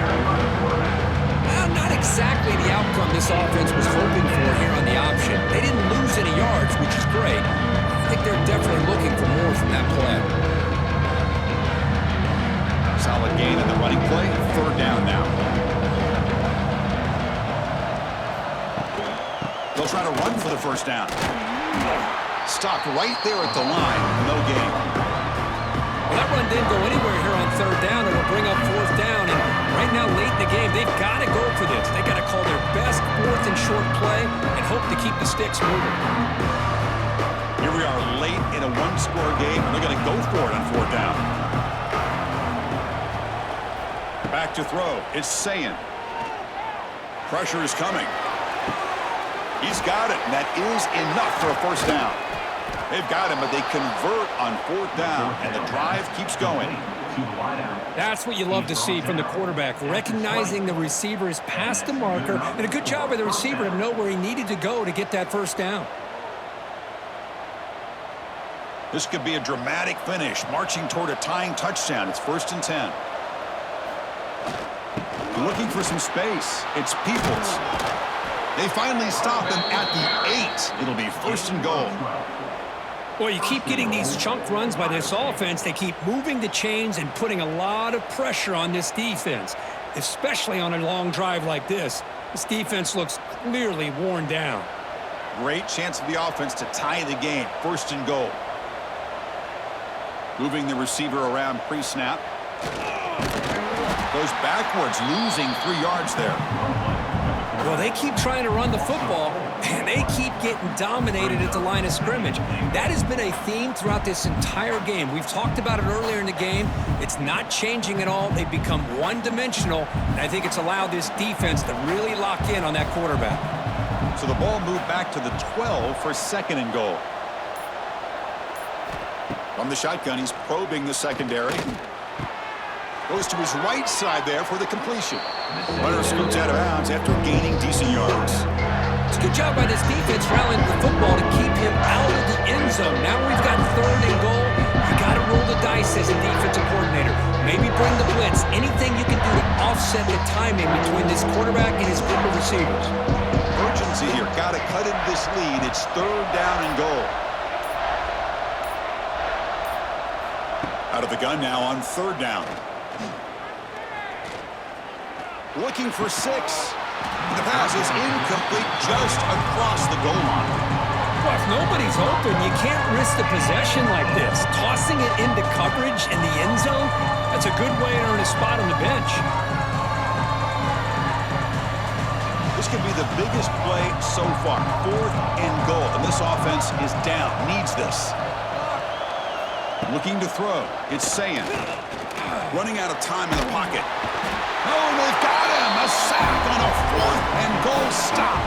Well, not exactly the outcome this offense was hoping for here on the option. They didn't lose any yards, which is great. I think they're definitely looking for more from that play. Solid gain in the running play. Third down now. They'll try to run for the first down. Stopped right there at the line. No gain. Well, that run didn't go anywhere here on third down. It'll bring up fourth down. And right now, late in the game, they've got to go for this. They've got to call their best fourth and short play and hope to keep the sticks moving. Here we are late in a one-score game, and they're going to go for it on fourth down. Back to throw. It's Sayin. Pressure is coming. He's got it, and that is enough for a first down. They've got him, but they convert on fourth down, and the drive keeps going. That's what you love to see from the quarterback, recognizing the receiver is past the marker, and a good job by the receiver to know where he needed to go to get that first down. This could be a dramatic finish, marching toward a tying touchdown. It's 1st and 10. Looking for some space. It's Peoples. They finally stop him at the 8. It'll be 1st and goal. Well, you keep getting these chunk runs by this offense. They keep moving the chains and putting a lot of pressure on this defense, especially on a long drive like this. This defense looks clearly worn down. Great chance for the offense to tie the game. 1st and goal. Moving the receiver around pre-snap. Goes backwards, losing 3 yards there. Well, they keep trying to run the football, and they keep getting dominated at the line of scrimmage. That has been a theme throughout this entire game. We've talked about it earlier in the game. It's not changing at all. They've become one-dimensional, and I think it's allowed this defense to really lock in on that quarterback. So the ball moved back to the 12 for 2nd and goal. From the shotgun, he's probing the secondary. Goes to his right side there for the completion. Runner scoots out of bounds after gaining decent yards. It's a good job by this defense rallying the football to keep him out of the end zone. Now we've got 3rd and goal. You got to roll the dice as a defensive coordinator. Maybe bring the blitz. Anything you can do to offset the timing between this quarterback and his group of receivers. Urgency here. Got to cut into this lead. It's 3rd down and goal. Out of the gun now on 3rd down. Looking for 6. The pass is incomplete just across the goal line. Well, if nobody's open, you can't risk the possession like this. Tossing it into coverage in the end zone, that's a good way to earn a spot on the bench. This could be the biggest play so far. 4th and goal, and this offense is down. Needs this. Looking to throw. It's Sayin. Running out of time in the pocket. Oh, they've got him! A sack on a 4th and goal stop.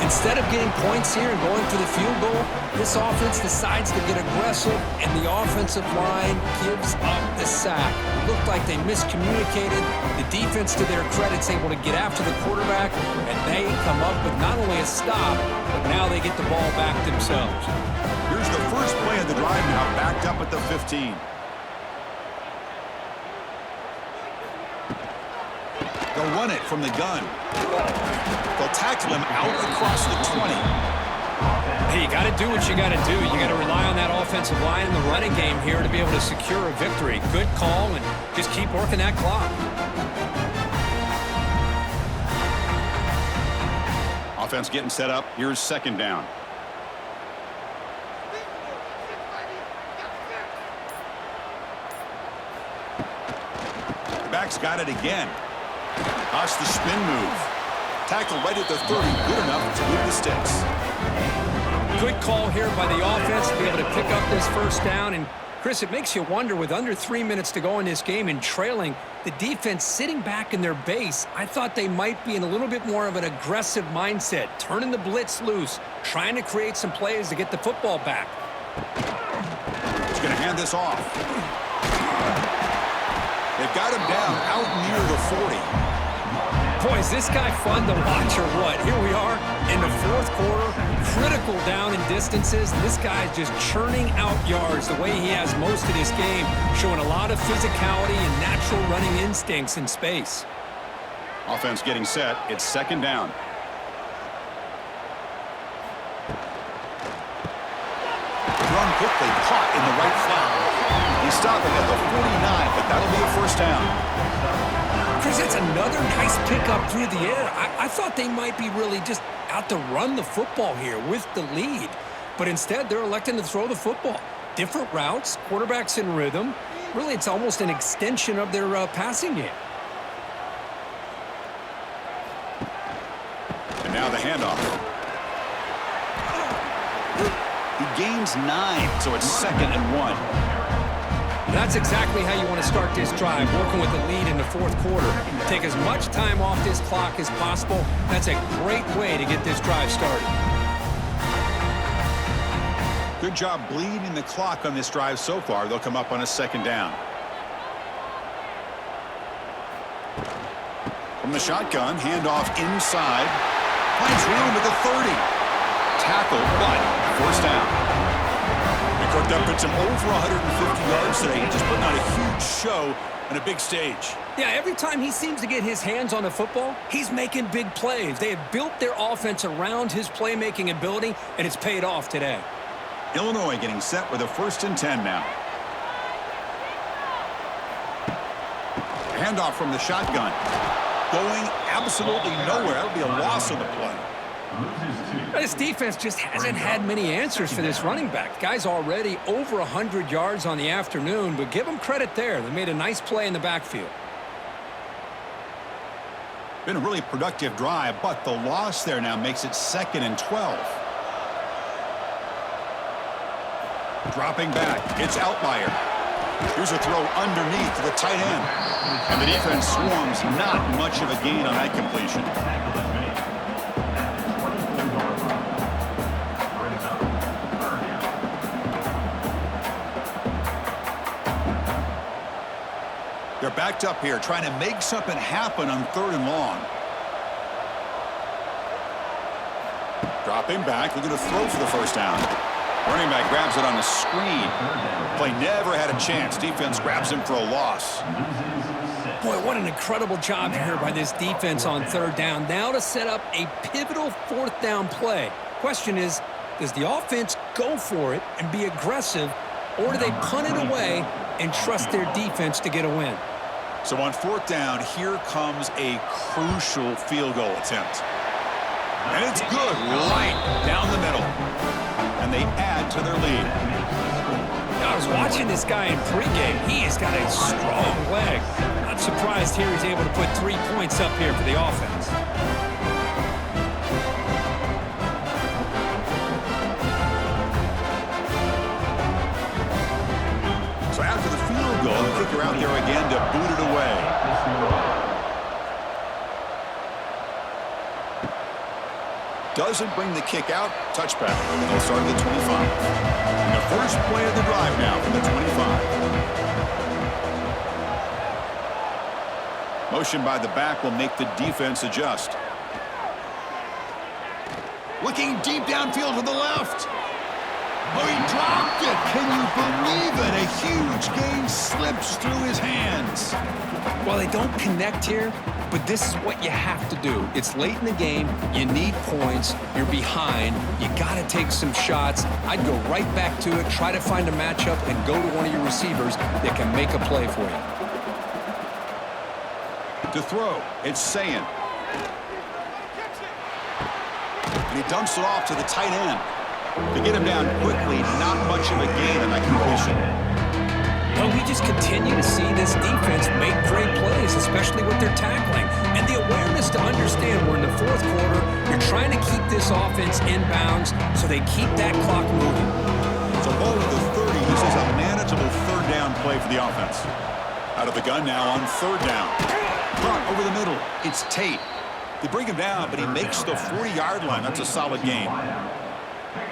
Instead of getting points here and going for the field goal, this offense decides to get aggressive, and the offensive line gives up the sack. It looked like they miscommunicated. The defense, to their credit, is able to get after the quarterback, and they come up with not only a stop, but now they get the ball back themselves. Here's the first play of the drive now, backed up at the 15. They'll run it from the gun. They'll tackle him out across the 20. Hey, you got to do what you got to do. You got to rely on that offensive line in the running game here to be able to secure a victory. Good call, and just keep working that clock. Offense getting set up. Here's 2nd down. Back's got it again. Watch the spin move. Tackle right at the 30. Good enough to move the sticks. Good call here by the offense to be able to pick up this first down. And, Chris, it makes you wonder, with under 3 minutes to go in this game and trailing, the defense sitting back in their base, I thought they might be in a little bit more of an aggressive mindset, turning the blitz loose, trying to create some plays to get the football back. He's going to hand this off. They've got him down out near the 40. Boy, is this guy fun to watch or what? Here we are in the fourth quarter, critical down in distances. This guy is just churning out yards the way he has most of this game, showing a lot of physicality and natural running instincts in space. Offense getting set. It's second down. Run quickly, caught in the right flat. He's stopping at the 49, but that'll be a first down. Chris, that's another nice pickup through the air. I thought they might be really just out to run the football here with the lead. But instead, they're electing to throw the football. Different routes, quarterbacks in rhythm. Really, it's almost an extension of their passing game. And now the handoff. He gains 9, so it's 2nd and 1. That's exactly how you want to start this drive, working with the lead in the fourth quarter. Take as much time off this clock as possible. That's a great way to get this drive started. Good job bleeding the clock on this drive so far. They'll come up on a second down. From the shotgun, handoff inside. Finds room at the 30. Tackle, but first down. Cooked up at some over 150 yards today. Just putting on a huge show on a big stage. Yeah, every time he seems to get his hands on the football, he's making big plays. They have built their offense around his playmaking ability, and it's paid off today. Illinois getting set with a 1st and 10 now. Handoff from the shotgun. Going absolutely nowhere. That'll be a loss of the play. This defense just hasn't had many answers for this running back. The guy's already over 100 yards on the afternoon, but give him credit there. They made a nice play in the backfield. Been a really productive drive, but the loss there now makes it 2nd and 12. Dropping back. It's Outlier. Here's a throw underneath to the tight end. And the defense swarms. Not much of a gain on that completion. They're backed up here, trying to make something happen on 3rd and long. Dropping back, looking to throw for the first down. Running back grabs it on the screen. Play never had a chance. Defense grabs him for a loss. Boy, what an incredible job here by this defense on 3rd down. Now to set up a pivotal 4th down play. Question is, does the offense go for it and be aggressive, or do they punt it away and trust their defense to get a win? So on 4th down, here comes a crucial field goal attempt. And it's good, right down the middle. And they add to their lead. I was watching this guy in pregame. He has got a strong leg. Not surprised here he's able to put 3 points up here for the offense. So after the field goal, the kicker out there again to boot it away. Doesn't bring the kick out. Touchback. They'll start at the 25. And the first play of the drive now from the 25. Motion by the back will make the defense adjust. Looking deep downfield to the left. Oh, he dropped it. Can you believe it? A huge gain slips through his hands. Well, they don't connect here, but this is what you have to do. It's late in the game. You need points. You're behind. You got to take some shots. I'd go right back to it, try to find a matchup, and go to one of your receivers that can make a play for you. To throw, it's Sayin. And he dumps it off to the tight end. To get him down quickly, not much of a gain on that completion. Well, we just continue to see this defense make great plays, especially with their tackling. And they'll awareness to understand we're in the fourth quarter. You're trying to keep this offense in bounds so they keep that clock moving. So ball at the 30. This is a manageable third down play for the offense. Out of the gun now on third down. Caught over the middle. It's Tate. They bring him down, but he makes the 40-yard line. That's a solid gain.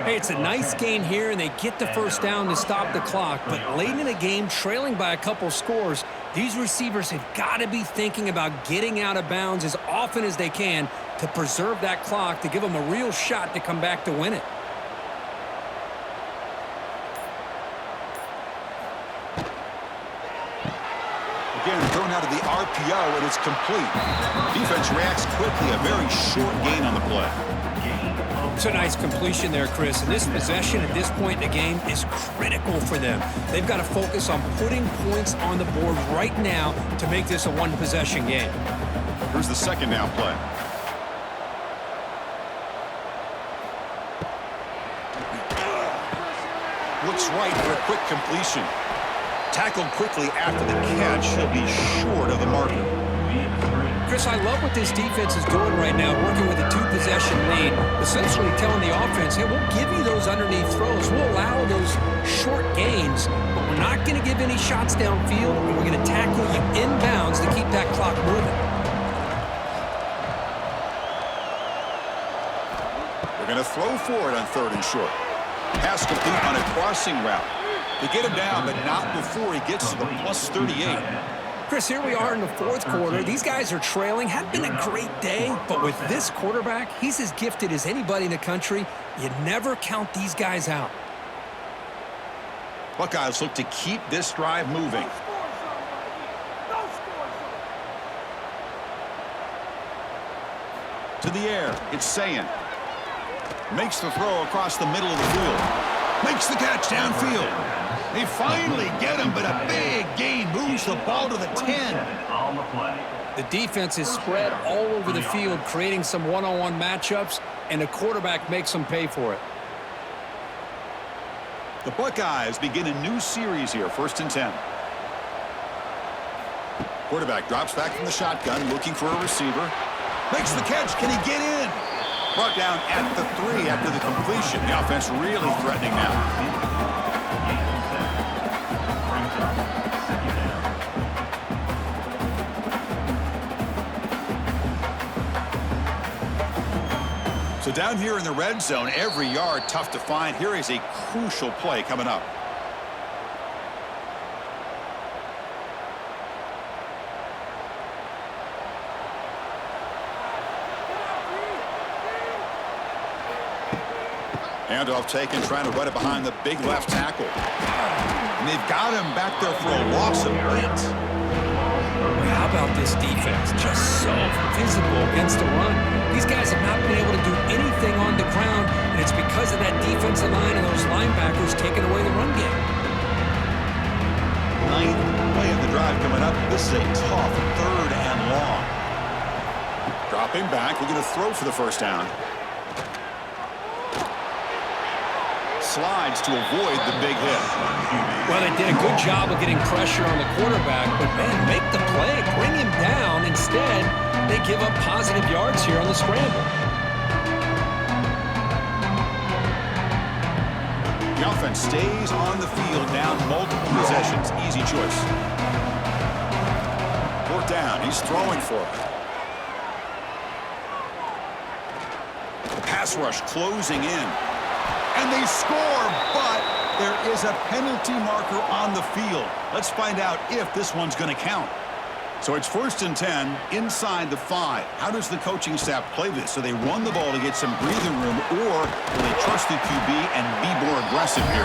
Hey, it's a nice gain here, and they get the first down to stop the clock. But late in the game, trailing by a couple scores, these receivers have got to be thinking about getting out of bounds as often as they can to preserve that clock, to give them a real shot to come back to win it. Again, thrown out of the RPO, and it's complete. Defense reacts quickly. A very short gain on the play. It's a nice completion there, Chris. And this possession at this point in the game is critical for them. They've got to focus on putting points on the board right now to make this a one-possession game. Here's the second down play. Looks right for a quick completion. Tackled quickly after the catch. He'll be short of the marker. Chris, I love what this defense is doing right now, working with a two-possession lead, essentially telling the offense, hey, we'll give you those underneath throws. We'll allow those short gains, but we're not going to give any shots downfield, and we're going to tackle you inbounds to keep that clock moving. They're going to throw for it on third and short. Pass complete on a crossing route. They get him down, but not before he gets to the plus 38. Chris, here we are in the fourth quarter. These guys are trailing. Had been a great day, but with this quarterback, he's as gifted as anybody in the country. You never count these guys out. Buckeyes look to keep this drive moving. To the air, it's Sayin. Makes the throw across the middle of the field. Makes the catch downfield. They finally get him, but a big gain moves the ball to the 10. The defense is spread all over the field, creating some one-on-one matchups, and the quarterback makes them pay for it. The Buckeyes begin a new series here, 1st and 10. Quarterback drops back from the shotgun, looking for a receiver. Makes the catch. Can he get in? Brought down at the 3 after the completion. The offense really threatening now. So down here in the red zone, every yard tough to find. Here is a crucial play coming up. Handoff taken, trying to run it behind the big left tackle. And they've got him back there for a loss of 8. How about this defense? Just so physical against the run. These guys have not been able to do anything on the ground, and it's because of that defensive line and those linebackers taking away the run game. 9th play of the drive coming up. This is a tough 3rd and long. Dropping back, looking to throw for the first down. Slides to avoid the big hit. Well, they did a good job of getting pressure on the quarterback, but man, make the play, bring him down. Instead, they give up positive yards here on the scramble. The offense stays on the field, down multiple possessions. Easy choice. 4th down, he's throwing for it. The pass rush closing in. And they score, but there is a penalty marker on the field. Let's find out if this one's going to count. So it's 1st and 10 inside the 5. How does the coaching staff play this? So they run the ball to get some breathing room, or will they trust the QB and be more aggressive here?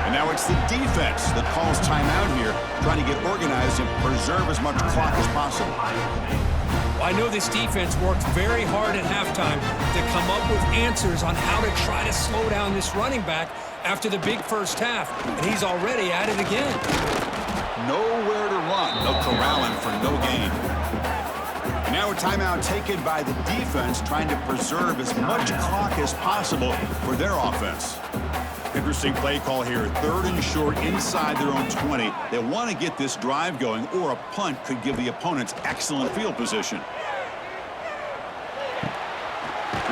And now it's the defense that calls timeout here, trying to get organized and preserve as much clock as possible. I know this defense worked very hard at halftime to come up with answers on how to try to slow down this running back after the big first half, and he's already at it again. Nowhere to run. No corralling for no gain. Now a timeout taken by the defense, trying to preserve as much clock as possible for their offense. Interesting play call here. 3rd and short inside their own 20. They want to get this drive going, or a punt could give the opponents excellent field position.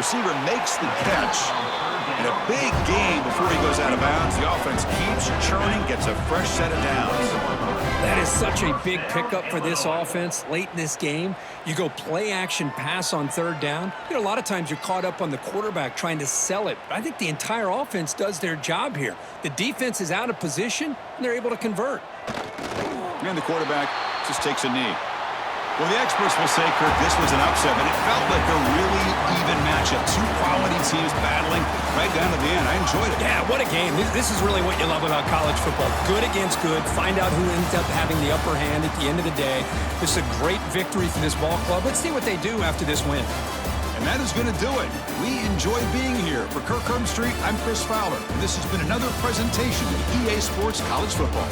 Receiver makes the catch. And a big gain before he goes out of bounds. The offense keeps churning, gets a fresh set of downs. That is such a big pickup for this offense late in this game. You go play action pass on third down. You know, a lot of times you're caught up on the quarterback trying to sell it. But I think the entire offense does their job here. The defense is out of position, and they're able to convert. And the quarterback just takes a knee. Well, the experts will say, Kirk, this was an upset, but it felt like a really even matchup. Two quality teams battling right down to the end. I enjoyed it. Yeah, what a game. This is really what you love about college football. Good against good. Find out who ends up having the upper hand at the end of the day. This is a great victory for this ball club. Let's see what they do after this win. And that is going to do it. We enjoy being here. For Kirk Street, I'm Chris Fowler. And this has been another presentation of EA Sports College Football.